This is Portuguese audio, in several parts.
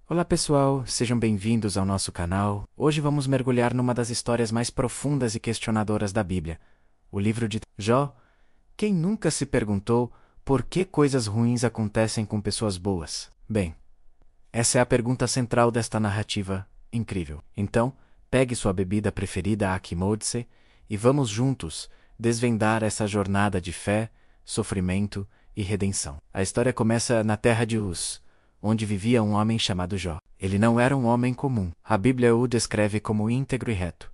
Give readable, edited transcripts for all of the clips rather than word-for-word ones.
Olá pessoal, sejam bem-vindos ao nosso canal. Hoje vamos mergulhar numa das histórias mais profundas e questionadoras da Bíblia, o livro de Jó. Quem nunca se perguntou por que coisas ruins acontecem com pessoas boas? Bem, essa é a pergunta central desta narrativa incrível. Então, pegue sua bebida preferida, acomode-se, e vamos juntos desvendar essa jornada de fé, sofrimento e redenção. A história começa na terra de Uz, onde vivia um homem chamado Jó. Ele não era um homem comum. A Bíblia o descreve como íntegro e reto,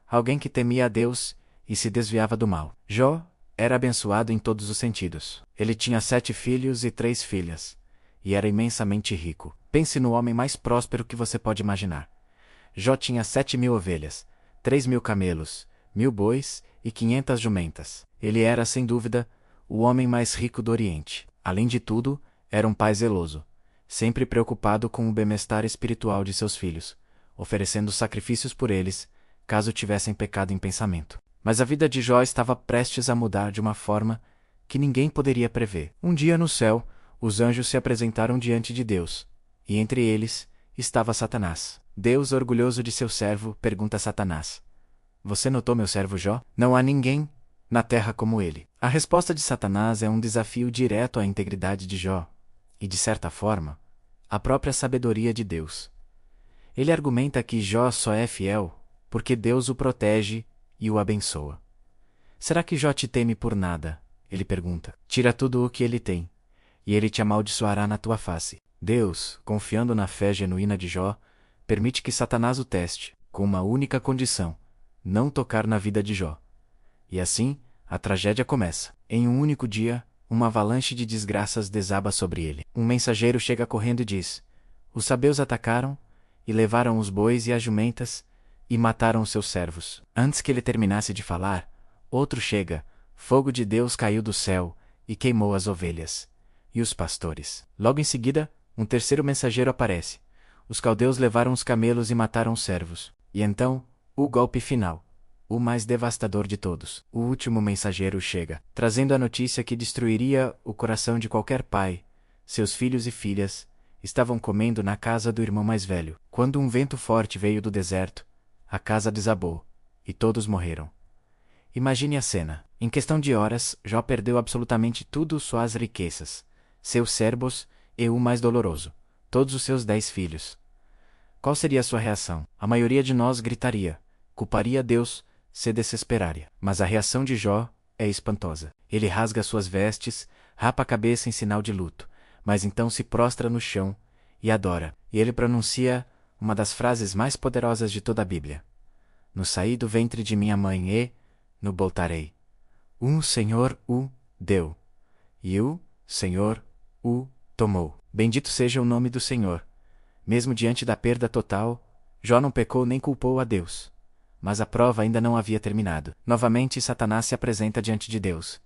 alguém que temia a Deus e se desviava do mal. Jó era abençoado em todos os sentidos. Ele tinha 7 filhos e 3 filhas, e era imensamente rico. Pense no homem mais próspero que você pode imaginar. Jó tinha 7.000 ovelhas, 3.000 camelos, 1.000 bois e 500 jumentas. Ele era, sem dúvida, o homem mais rico do Oriente. Além de tudo, era um pai zeloso, sempre preocupado com o bem-estar espiritual de seus filhos, oferecendo sacrifícios por eles, caso tivessem pecado em pensamento. Mas a vida de Jó estava prestes a mudar de uma forma que ninguém poderia prever. Um dia no céu, os anjos se apresentaram diante de Deus, e entre eles estava Satanás. Deus, orgulhoso de seu servo, pergunta a Satanás: "Você notou meu servo Jó? Não há ninguém na terra como ele." A resposta de Satanás é um desafio direto à integridade de Jó, e, de certa forma, a própria sabedoria de Deus. Ele argumenta que Jó só é fiel porque Deus o protege e o abençoa. "Será que Jó te teme por nada?" ele pergunta. "Tira tudo o que ele tem, e ele te amaldiçoará na tua face." Deus, confiando na fé genuína de Jó, permite que Satanás o teste, com uma única condição: não tocar na vida de Jó. E assim, a tragédia começa. Em um único dia, uma avalanche de desgraças desaba sobre ele. Um mensageiro chega correndo e diz: "Os sabeus atacaram, e levaram os bois e as jumentas, e mataram os seus servos." Antes que ele terminasse de falar, outro chega: "Fogo de Deus caiu do céu, e queimou as ovelhas e os pastores." Logo em seguida, um terceiro mensageiro aparece: "Os caldeus levaram os camelos e mataram os servos." E então, o golpe final, o mais devastador de todos. O último mensageiro chega, trazendo a notícia que destruiria o coração de qualquer pai. Seus filhos e filhas estavam comendo na casa do irmão mais velho. Quando um vento forte veio do deserto, a casa desabou, e todos morreram. Imagine a cena. Em questão de horas, Jó perdeu absolutamente tudo: suas riquezas, seus servos e, o mais doloroso, todos os seus 10 filhos. Qual seria a sua reação? A maioria de nós gritaria, culparia Deus, se desesperaria. Mas a reação de Jó é espantosa. Ele rasga suas vestes, rapa a cabeça em sinal de luto, mas então se prostra no chão e adora. E ele pronuncia uma das frases mais poderosas de toda a Bíblia: "No saí do ventre de minha mãe e no voltarei. O Senhor o deu, e o Senhor o tomou." Bendito seja o nome do Senhor. Mesmo diante da perda total, Jó não pecou nem culpou a Deus. Mas a prova ainda não havia terminado. Novamente, Satanás se apresenta diante de Deus.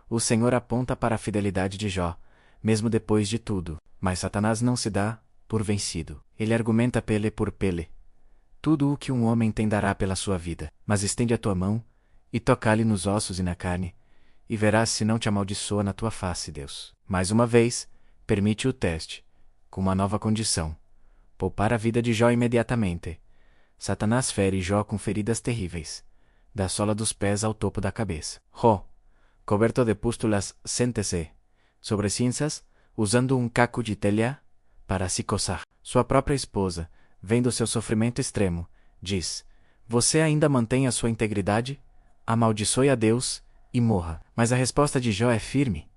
O Senhor aponta para a fidelidade de Jó, mesmo depois de tudo. Mas Satanás não se dá por vencido. Ele argumenta pele por pele: "Tudo o que um homem tem dará pela sua vida. Mas estende a tua mão e toca-lhe nos ossos e na carne, e verás se não te amaldiçoa na tua face, Deus." Mais uma vez, permite o teste, com uma nova condição: poupar a vida de Jó imediatamente. Satanás fere Jó com feridas terríveis, da sola dos pés ao topo da cabeça. Jó, coberto de pústulas, sente-se sobre cinzas, usando um caco de telha para se coçar. Sua própria esposa, vendo seu sofrimento extremo, diz: "Você ainda mantém a sua integridade? Amaldiçoe a Deus e morra." Mas a resposta de Jó é firme: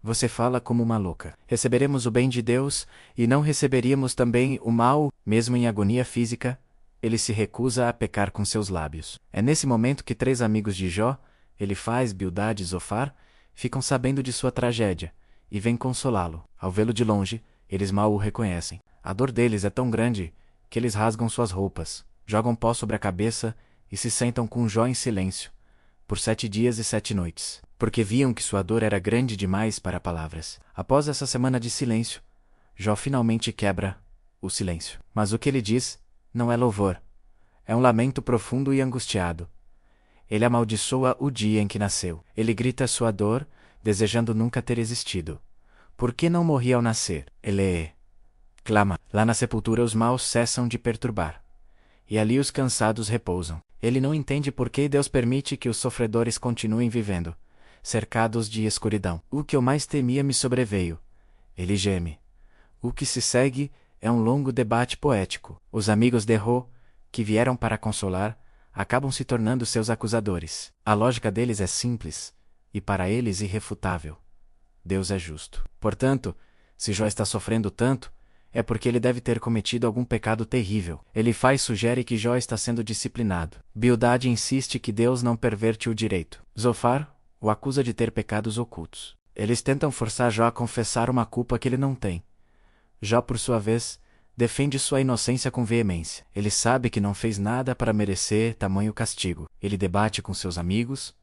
"Você fala como uma louca. Receberemos o bem de Deus e não receberíamos também o mal?" Mesmo em agonia física, ele se recusa a pecar com seus lábios. É nesse momento que 3 amigos de Jó, Elifaz, Bildade e Zofar, ficam sabendo de sua tragédia e vêm consolá-lo. Ao vê-lo de longe, eles mal o reconhecem. A dor deles é tão grande que eles rasgam suas roupas, jogam pó sobre a cabeça e se sentam com Jó em silêncio, por 7 dias e 7 noites, porque viam que sua dor era grande demais para palavras. Após essa semana de silêncio, Jó finalmente quebra o silêncio. Mas o que ele diz não é louvor. É um lamento profundo e angustiado. Ele amaldiçoa o dia em que nasceu. Ele grita sua dor, desejando nunca ter existido. Por que não morri ao nascer? Ele clama. Lá na sepultura os maus cessam de perturbar. E ali os cansados repousam. Ele não entende por que Deus permite que os sofredores continuem vivendo, cercados de escuridão. O que eu mais temia me sobreveio. Ele geme. O que se segue é um longo debate poético. Os amigos de Ro, que vieram para consolar, acabam se tornando seus acusadores. A lógica deles é simples, e para eles irrefutável. Deus é justo. Portanto, se Jó está sofrendo tanto, é porque ele deve ter cometido algum pecado terrível. Elifaz sugere que Jó está sendo disciplinado. Bildade insiste que Deus não perverte o direito. Zofar o acusa de ter pecados ocultos. Eles tentam forçar Jó a confessar uma culpa que ele não tem. Jó, por sua vez, defende sua inocência com veemência. Ele sabe que não fez nada para merecer tamanho castigo. Ele debate com seus amigos,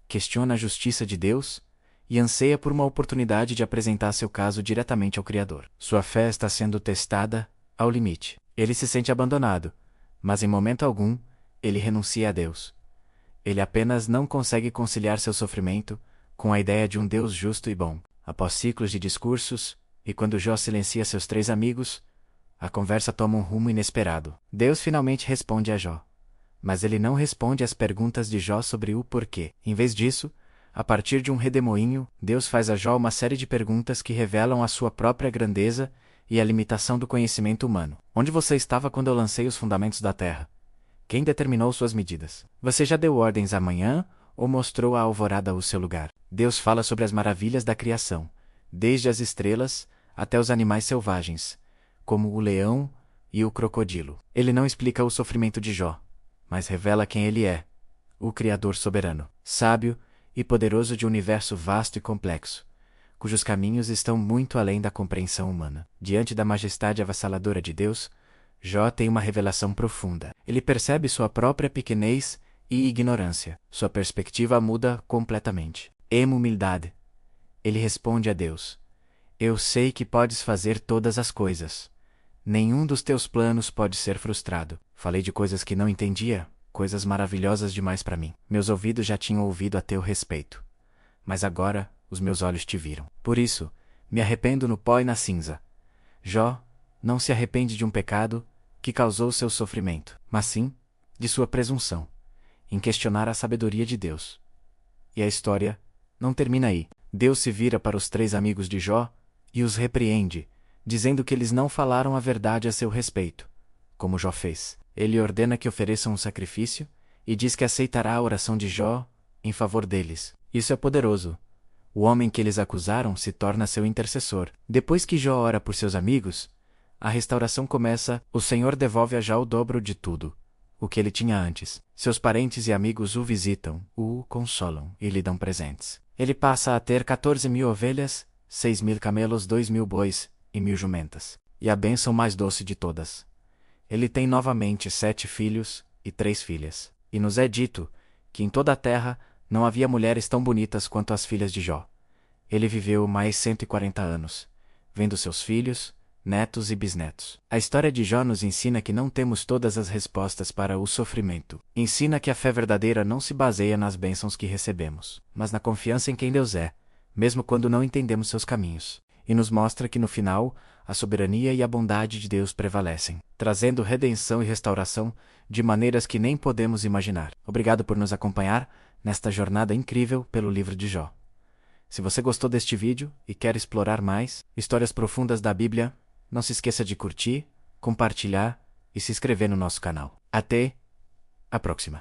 questiona a justiça de Deus e anseia por uma oportunidade de apresentar seu caso diretamente ao Criador. Sua fé está sendo testada ao limite. Ele se sente abandonado, mas em momento algum, ele renuncia a Deus. Ele apenas não consegue conciliar seu sofrimento com a ideia de um Deus justo e bom. Após ciclos de discursos, e quando Jó silencia seus 3 amigos, a conversa toma um rumo inesperado. Deus finalmente responde a Jó. Mas ele não responde às perguntas de Jó sobre o porquê. Em vez disso, a partir de um redemoinho, Deus faz a Jó uma série de perguntas que revelam a sua própria grandeza e a limitação do conhecimento humano. Onde você estava quando eu lancei os fundamentos da terra? Quem determinou suas medidas? Você já deu ordens amanhã ou mostrou à alvorada o seu lugar? Deus fala sobre as maravilhas da criação, desde as estrelas até os animais selvagens, como o leão e o crocodilo. Ele não explica o sofrimento de Jó, mas revela quem ele é, o Criador soberano, sábio e poderoso de um universo vasto e complexo, cujos caminhos estão muito além da compreensão humana. Diante da majestade avassaladora de Deus, Jó tem uma revelação profunda. Ele percebe sua própria pequenez e ignorância. Sua perspectiva muda completamente. Em humildade, ele responde a Deus: Eu sei que podes fazer todas as coisas. Nenhum dos teus planos pode ser frustrado. Falei de coisas que não entendia, coisas maravilhosas demais para mim. Meus ouvidos já tinham ouvido a teu respeito. Mas agora os meus olhos te viram. Por isso, me arrependo no pó e na cinza. Jó não se arrepende de um pecado que causou seu sofrimento, mas sim de sua presunção em questionar a sabedoria de Deus. E a história não termina aí. Deus se vira para os 3 amigos de Jó e os repreende, dizendo que eles não falaram a verdade a seu respeito, como Jó fez. Ele ordena que ofereçam um sacrifício e diz que aceitará a oração de Jó em favor deles. Isso é poderoso. O homem que eles acusaram se torna seu intercessor. Depois que Jó ora por seus amigos, a restauração começa. O Senhor devolve a Jó o dobro de tudo o que ele tinha antes. Seus parentes e amigos o visitam, o consolam e lhe dão presentes. Ele passa a ter 14.000 ovelhas, 6.000 camelos, 2.000 bois e 1.000 jumentas. E a bênção mais doce de todas: ele tem novamente 7 filhos e 3 filhas. E nos é dito que em toda a terra não havia mulheres tão bonitas quanto as filhas de Jó. Ele viveu mais 140 anos, vendo seus filhos, netos e bisnetos. A história de Jó nos ensina que não temos todas as respostas para o sofrimento. Ensina que a fé verdadeira não se baseia nas bênçãos que recebemos, mas na confiança em quem Deus é, mesmo quando não entendemos seus caminhos. E nos mostra que no final, a soberania e a bondade de Deus prevalecem, trazendo redenção e restauração de maneiras que nem podemos imaginar. Obrigado por nos acompanhar nesta jornada incrível pelo livro de Jó. Se você gostou deste vídeo e quer explorar mais histórias profundas da Bíblia, não se esqueça de curtir, compartilhar e se inscrever no nosso canal. Até a próxima!